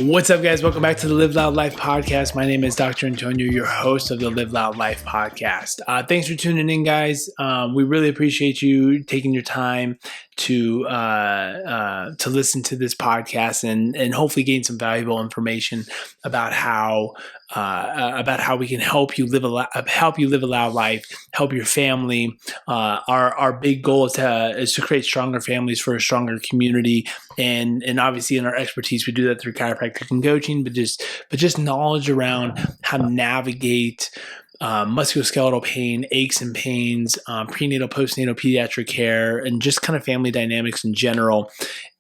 What's up, guys? Welcome back to the Live Loud Life podcast. My name is Dr. Antonio, your host of the Live Loud Life podcast. Thanks for tuning in, guys. We really appreciate you taking your time to listen to this podcast and hopefully gain some valuable information about how we can help you live a loud life, help your family. Our big goal is to create stronger families for a stronger community, and obviously in our expertise we do that through chiropractic and coaching, but just knowledge around how to navigate musculoskeletal pain, aches and pains, prenatal, postnatal, pediatric care, and just kind of family dynamics in general.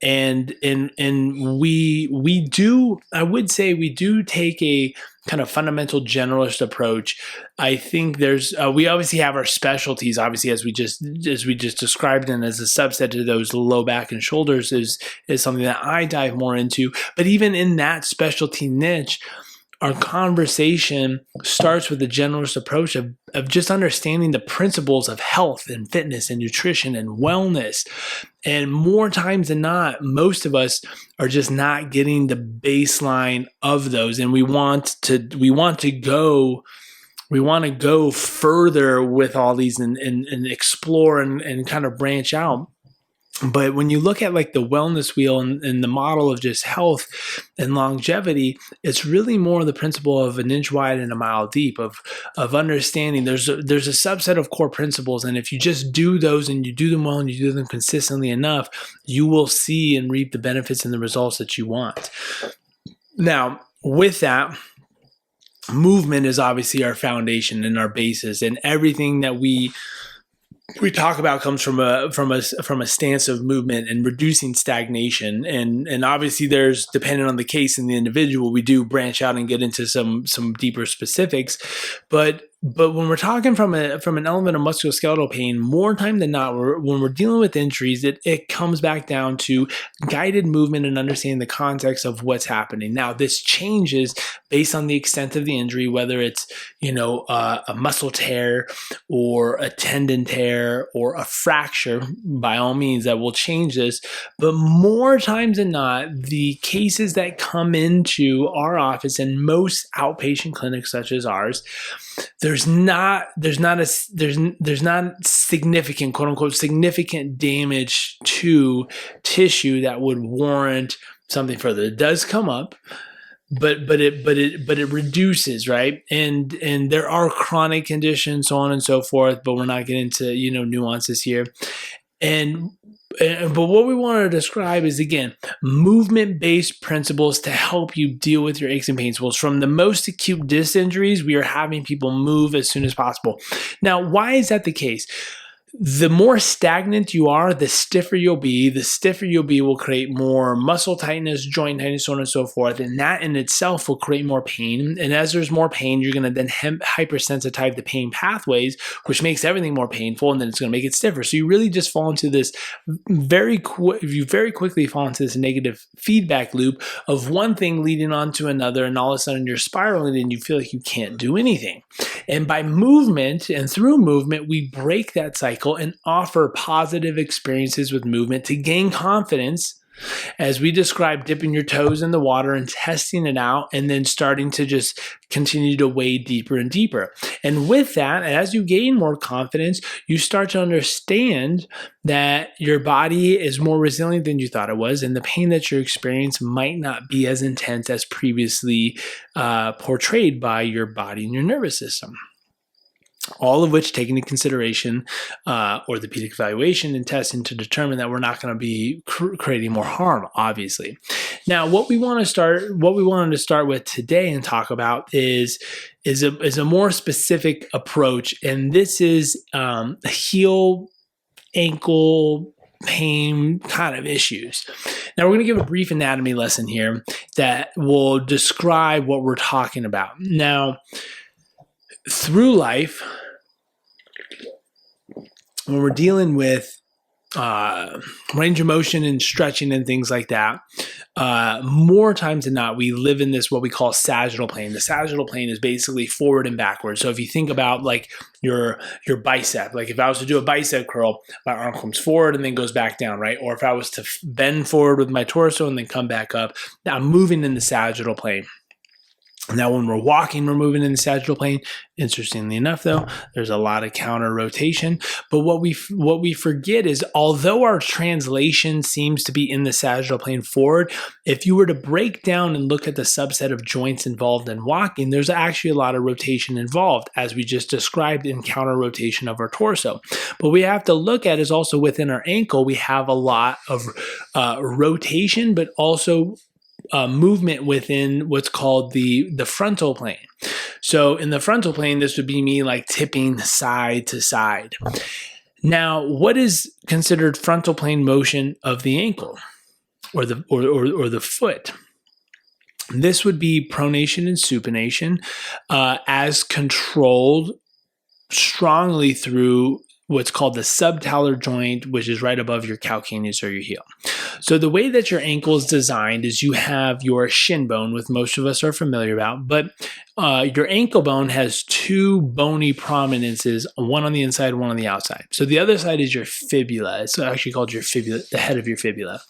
And we do take a kind of fundamental generalist approach. I think we obviously have our specialties, obviously, as we just described, and as a subset to those, low back and shoulders is something that I dive more into. But even in that specialty niche, our conversation starts with the generalist approach of just understanding the principles of health and fitness and nutrition and wellness. And more times than not, most of us are just not getting the baseline of those. And we want to go further with all these and explore and kind of branch out. But when you look at like the wellness wheel and the model of just health and longevity, it's really more the principle of an inch wide and a mile deep of understanding. There's a subset of core principles, and if you just do those and you do them well and you do them consistently enough, you will see and reap the benefits and the results that you want. Now, with that, movement is obviously our foundation and our basis, and everything that we talk about comes from a stance of movement and reducing stagnation. And obviously there's, depending on the case and the individual, we do branch out and get into some deeper specifics. But when we're talking from an element of musculoskeletal pain, more time than not, when we're dealing with injuries, it comes back down to guided movement and understanding the context of what's happening. Now, this changes based on the extent of the injury, whether it's a muscle tear or a tendon tear or a fracture. By all means, that will change this. But more times than not, the cases that come into our office and most outpatient clinics such as ours, there's not significant, quote unquote, significant damage to tissue that would warrant something further. It does come up, but it reduces, right? And there are chronic conditions, so on and so forth, but we're not getting into nuances here. But what we want to describe is, again, movement-based principles to help you deal with your aches and pains. Well, from the most acute disc injuries, we are having people move as soon as possible. Now, why is that the case? The more stagnant you are, the stiffer you'll be. The stiffer you'll be will create more muscle tightness, joint tightness, so on and so forth. And that in itself will create more pain. And as there's more pain, you're going to then hypersensitize the pain pathways, which makes everything more painful. And then it's going to make it stiffer. So you really just fall into this you very quickly fall into this negative feedback loop of one thing leading on to another. And all of a sudden you're spiraling and you feel like you can't do anything. And by movement and through movement, we break that cycle and offer positive experiences with movement to gain confidence, as we described, dipping your toes in the water and testing it out, and then starting to just continue to wade deeper and deeper. And with that, as you gain more confidence, you start to understand that your body is more resilient than you thought it was, and the pain that you experience might not be as intense as previously portrayed by your body and your nervous system. All of which take into consideration orthopedic evaluation and testing to determine that we're not going to be creating more harm, obviously. Now, what we wanted to start with today and talk about is a more specific approach, and this is heel, ankle pain kind of issues. Now, we're going to give a brief anatomy lesson here that will describe what we're talking about. Now, through life, when we're dealing with range of motion and stretching and things like that, more times than not, we live in this what we call sagittal plane. The sagittal plane is basically forward and backwards. So if you think about like your bicep, like if I was to do a bicep curl, my arm comes forward and then goes back down, right? Or if I was to bend forward with my torso and then come back up, now I'm moving in the sagittal plane. Now, when we're walking, we're moving in the sagittal plane. Interestingly enough, though, there's a lot of counter rotation. But what we forget is, although our translation seems to be in the sagittal plane forward, if you were to break down and look at the subset of joints involved in walking, there's actually a lot of rotation involved, as we just described in counter rotation of our torso. But we have to look at is also within our ankle, we have a lot of rotation, but also movement within what's called the frontal plane. So in the frontal plane, this would be me like tipping side to side. Now, what is considered frontal plane motion of the ankle or the foot? This would be pronation and supination as controlled strongly through what's called the subtalar joint, which is right above your calcaneus or your heel. So the way that your ankle is designed is you have your shin bone, which most of us are familiar about, but your ankle bone has two bony prominences, one on the inside, one on the outside. So the other side is your fibula. It's actually called your fibula, the head of your fibula.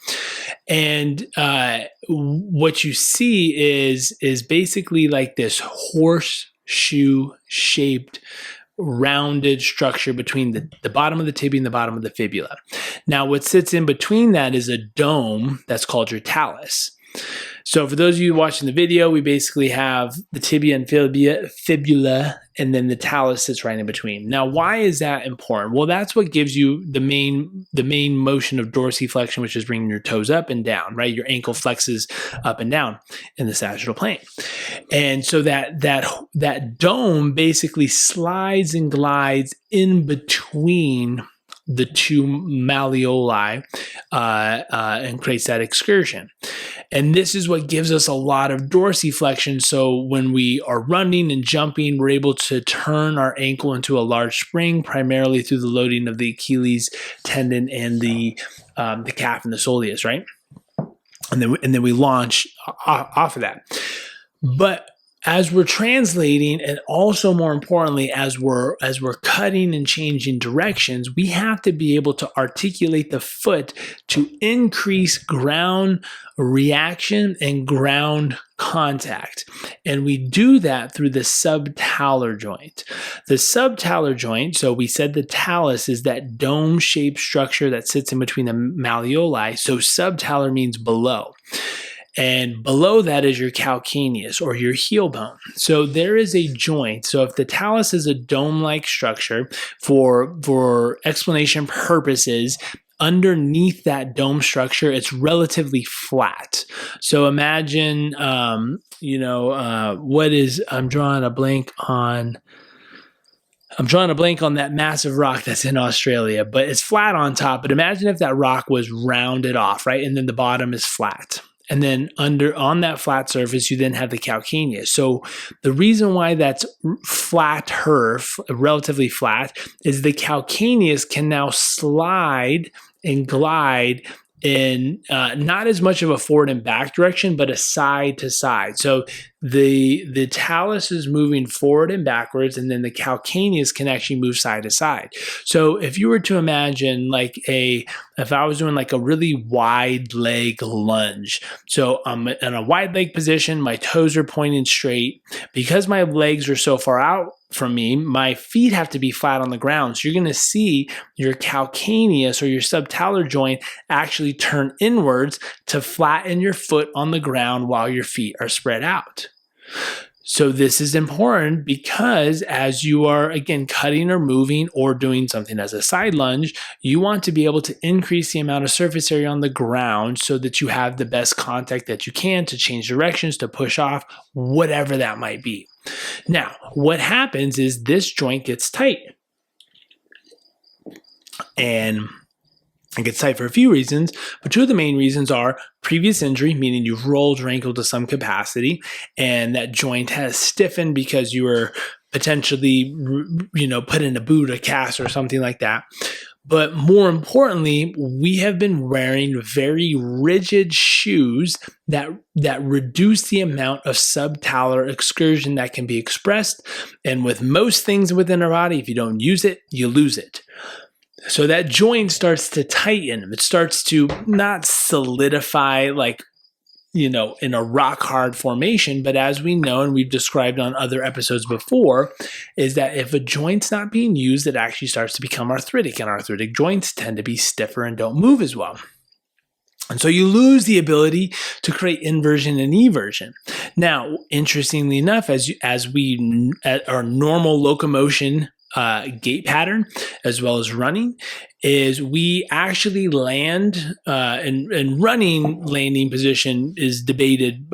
And what you see is basically like this horseshoe shaped rounded structure between the bottom of the tibia and the bottom of the fibula. Now, what sits in between that is a dome that's called your talus. So for those of you watching the video, we basically have the tibia and fibula, and then the talus sits right in between. Now, why is that important? Well, that's what gives you the main motion of dorsiflexion, which is bringing your toes up and down, right? Your ankle flexes up and down in the sagittal plane. And so that dome basically slides and glides in between the two malleoli and creates that excursion. And this is what gives us a lot of dorsiflexion. So when we are running and jumping, we're able to turn our ankle into a large spring, primarily through the loading of the Achilles tendon and the calf and the soleus, right? And then we launch off of that. But as we're translating, and also more importantly, as we're cutting and changing directions, we have to be able to articulate the foot to increase ground reaction and ground contact. And we do that through the subtalar joint. The subtalar joint, so we said the talus is that dome-shaped structure that sits in between the malleoli. So subtalar means below. And below that is your calcaneus or your heel bone. So there is a joint. So if the talus is a dome-like structure, for explanation purposes, underneath that dome structure, it's relatively flat. So imagine, I'm drawing a blank on that massive rock that's in Australia, but it's flat on top. But imagine if that rock was rounded off, right? And then the bottom is flat. And then on that flat surface, you then have the calcaneus. So the reason why that's relatively flat, is the calcaneus can now slide and glide in not as much of a forward and back direction, but a side to side. So the talus is moving forward and backwards, and then the calcaneus can actually move side to side. So if you were to imagine if I was doing like a really wide leg lunge, so I'm in a wide leg position, my toes are pointing straight. Because my legs are so far out from me, my feet have to be flat on the ground. So you're going to see your calcaneus or your subtalar joint actually turn inwards to flatten your foot on the ground while your feet are spread out. So this is important because as you are, again, cutting or moving or doing something as a side lunge, you want to be able to increase the amount of surface area on the ground so that you have the best contact that you can to change directions, to push off, whatever that might be. Now, what happens is this joint gets tight. And it gets tight for a few reasons, but two of the main reasons are previous injury, meaning you've rolled your ankle to some capacity, and that joint has stiffened because you were potentially, put in a boot, a cast, or something like that. But more importantly, we have been wearing very rigid shoes that reduce the amount of subtalar excursion that can be expressed. And with most things within our body, if you don't use it, you lose it. So that joint starts to tighten. It starts to not solidify like, in a rock hard formation. But as we know, and we've described on other episodes before, is that if a joint's not being used, it actually starts to become arthritic, and arthritic joints tend to be stiffer and don't move as well. And so you lose the ability to create inversion and eversion. Now, interestingly enough, as we at our normal locomotion gait pattern, as well as running, is we actually land, and running landing position is debated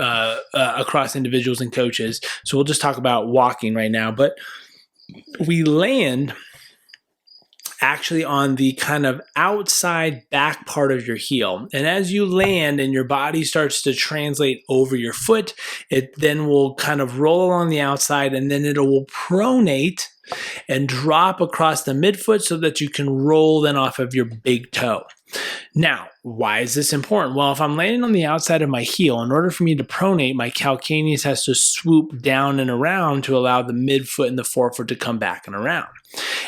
across individuals and coaches. So we'll just talk about walking right now. But we land actually on the kind of outside back part of your heel. And as you land and your body starts to translate over your foot, it then will kind of roll along the outside, and then it will pronate and drop across the midfoot so that you can roll then off of your big toe. Now, why is this important? Well, if I'm landing on the outside of my heel, in order for me to pronate, my calcaneus has to swoop down and around to allow the midfoot and the forefoot to come back and around.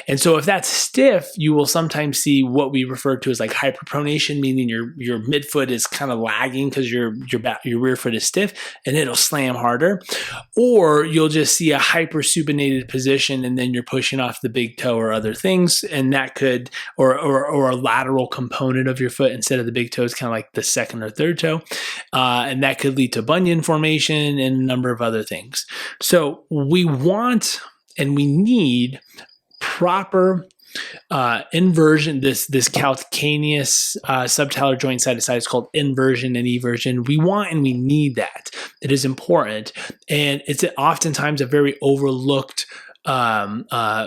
And so if that's stiff, you will sometimes see what we refer to as like hyperpronation, meaning your midfoot is kind of lagging because your rear foot is stiff, and it'll slam harder. Or you'll just see a hypersupinated position, and then you're pushing off the big toe or other things, and that could, or a lateral component of your foot instead of the big toe is kind of like the second or third toe, and that could lead to bunion formation and a number of other things. So we want and we need proper inversion, this calcaneus subtalar joint side to side is called inversion and eversion. We want and we need that. It is important, and it's oftentimes a very overlooked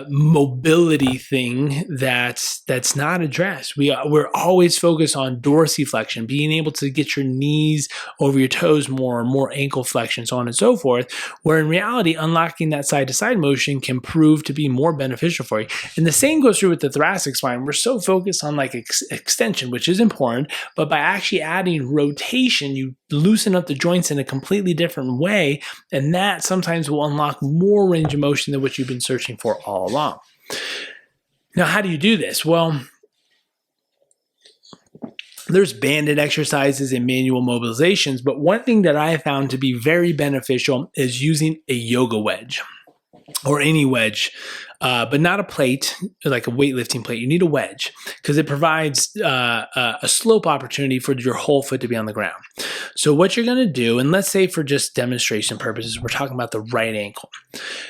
mobility thing that's not addressed. We're always focused on dorsiflexion, being able to get your knees over your toes more ankle flexion, so on and so forth, where in reality, unlocking that side-to-side motion can prove to be more beneficial for you. And the same goes through with the thoracic spine. We're so focused on like extension, which is important, but by actually adding rotation, you loosen up the joints in a completely different way, and that sometimes will unlock more range of motion than what you've been searching for all along. Now, how do you do this? Well, there's banded exercises and manual mobilizations, but one thing that I have found to be very beneficial is using a yoga wedge, or any wedge, but not a plate, like a weightlifting plate. You need a wedge because it provides a slope opportunity for your whole foot to be on the ground. So what you're going to do, and let's say for just demonstration purposes, we're talking about the right ankle.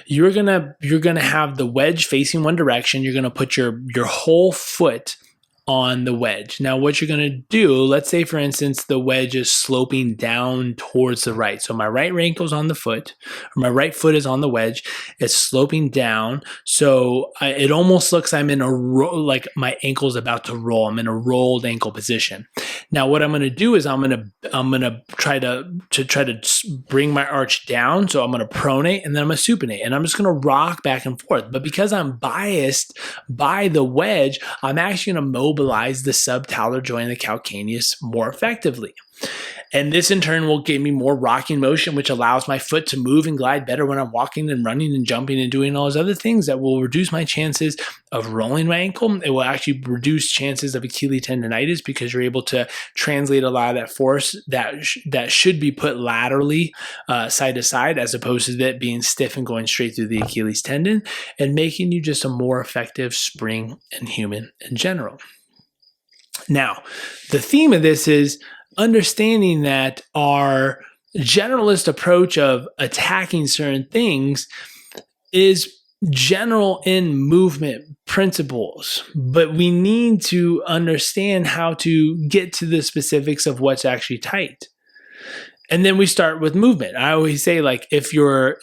You're gonna have the wedge facing one direction. You're gonna put your whole foot on the wedge. Now, what you're going to do, let's say, for instance, the wedge is sloping down towards the right. So my right ankle's on the foot, or my right foot is on the wedge. It's sloping down. So it almost looks I'm in like my ankle's about to roll. I'm in a rolled ankle position. Now, what I'm going to do is I'm going to try to bring my arch down. So I'm going to pronate, and then I'm going to supinate, and I'm just going to rock back and forth. But because I'm biased by the wedge, I'm actually going to mobilize the subtalar joint of the calcaneus more effectively. And this in turn will give me more rocking motion, which allows my foot to move and glide better when I'm walking and running and jumping and doing all those other things that will reduce my chances of rolling my ankle. It will actually reduce chances of Achilles tendonitis because you're able to translate a lot of that force that should be put laterally side to side, as opposed to that being stiff and going straight through the Achilles tendon, and making you just a more effective spring and human in general. Now, the theme of this is understanding that our generalist approach of attacking certain things is general in movement principles, but we need to understand how to get to the specifics of what's actually tight. And then we start with movement. I always say, like, if your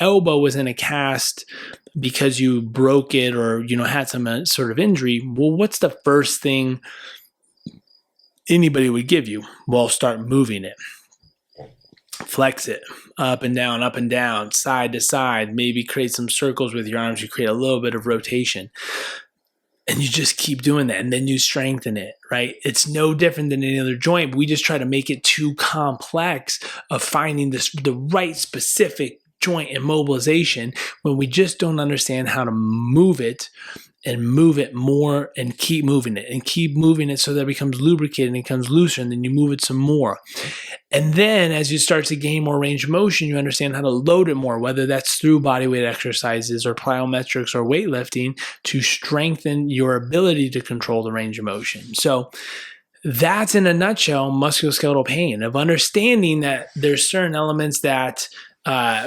elbow was in a cast because you broke it or had some sort of injury, well, what's the first thing anybody would give you? Well, start moving it. Flex it up and down, side to side. Maybe create some circles with your arms. You create a little bit of rotation. And you just keep doing that, and then you strengthen it, right? It's no different than any other joint. We just try to make it too complex of finding the right specific joint immobilization when we just don't understand how to move it and move it more and keep moving it so that it becomes lubricated and it becomes looser, and then you move it some more. And then as you start to gain more range of motion, you understand how to load it more, whether that's through bodyweight exercises or plyometrics or weightlifting, to strengthen your ability to control the range of motion. So that's in a nutshell musculoskeletal pain, of understanding that there's certain elements that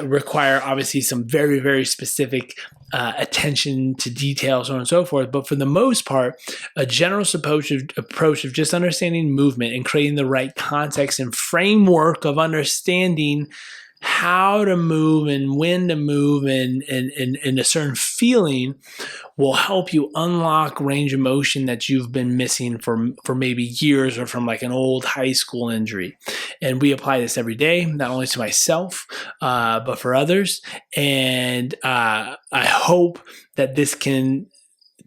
require obviously some very, very specific attention to detail, so on and so forth. But for the most part, a general approach of just understanding movement and creating the right context and framework of understanding how to move and when to move and a certain feeling will help you unlock range of motion that you've been missing for maybe years, or from like an old high school injury. And we apply this every day, not only to myself, but for others. And I hope that this can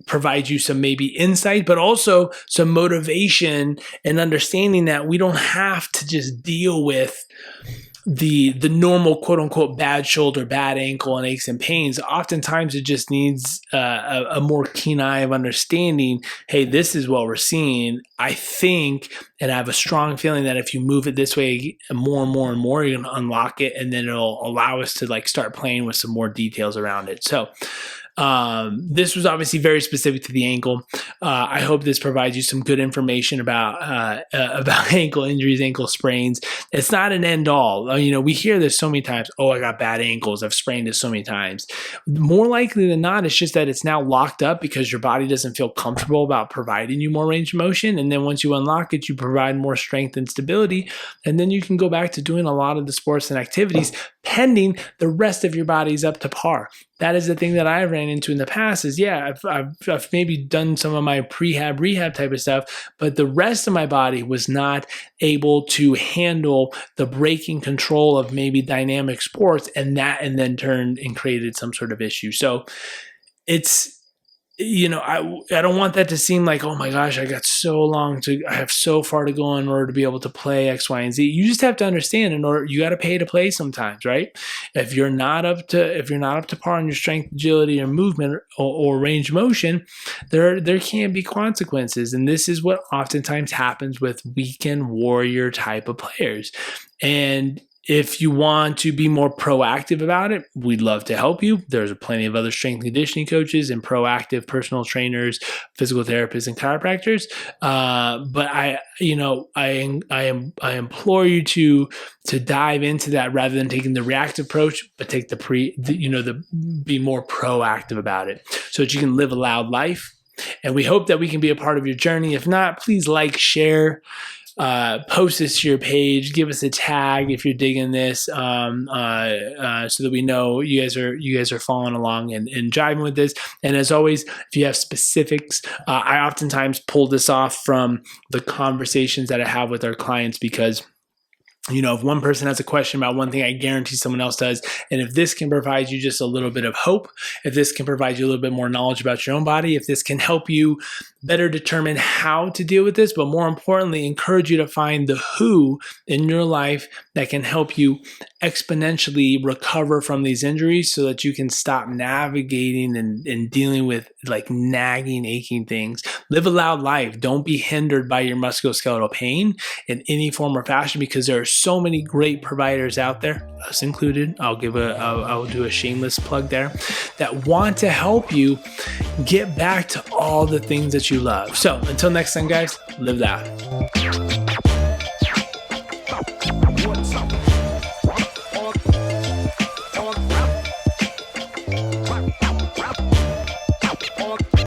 provide you some maybe insight, but also some motivation and understanding that we don't have to just deal with the normal quote unquote bad shoulder, bad ankle, and aches and pains. Oftentimes it just needs a more keen eye of understanding, hey, this is what we're seeing. I think, and I have a strong feeling that if you move it this way more and more and more, you're going to unlock it, and then it'll allow us to like start playing with some more details around it. So this was obviously very specific to the ankle. I hope this provides you some good information about ankle injuries, ankle sprains. It's not an end all. You know, we hear this so many times. Oh, I got bad ankles. I've sprained it so many times. More likely than not, it's just that it's now locked up because your body doesn't feel comfortable about providing you more range of motion. And then once you unlock it, you provide more strength and stability. And then you can go back to doing a lot of the sports and activities pending the rest of your body's up to par. That is the thing that I ran into in the past is, yeah, I've maybe done some of my rehab type of stuff, but the rest of my body was not able to handle the breaking control of maybe dynamic sports, and then turned and created some sort of issue. So it's, you know, I don't want that to seem like, oh my gosh, I have so far to go in order to be able to play X, Y, and Z. You just have to understand, you got to pay to play sometimes, right? If you're not up to par on your strength, agility, or movement or range of motion, there can be consequences. And this is what oftentimes happens with weekend warrior type of players. And if you want to be more proactive about it, we'd love to help you. There's plenty of other strength and conditioning coaches and proactive personal trainers, physical therapists, and chiropractors. But I implore you to dive into that rather than taking the reactive approach, but take be more proactive about it so that you can live a loud life. And we hope that we can be a part of your journey. If not, please like, share, post this to your page, give us a tag if you're digging this, so that we know you guys are following along and jiving with this. And as always, if you have specifics, I oftentimes pull this off from the conversations that I have with our clients, because you know, if one person has a question about one thing, I guarantee someone else does. And if this can provide you just a little bit of hope, if this can provide you a little bit more knowledge about your own body, if this can help you better determine how to deal with this, but more importantly, encourage you to find the who in your life that can help you exponentially recover from these injuries so that you can stop navigating and dealing with like nagging, aching things. Live a loud life. Don't be hindered by your musculoskeletal pain in any form or fashion, because there are so many great providers out there, us included. I'll do a shameless plug there, that want to help you get back to all the things that you love. So until next time, guys, live that.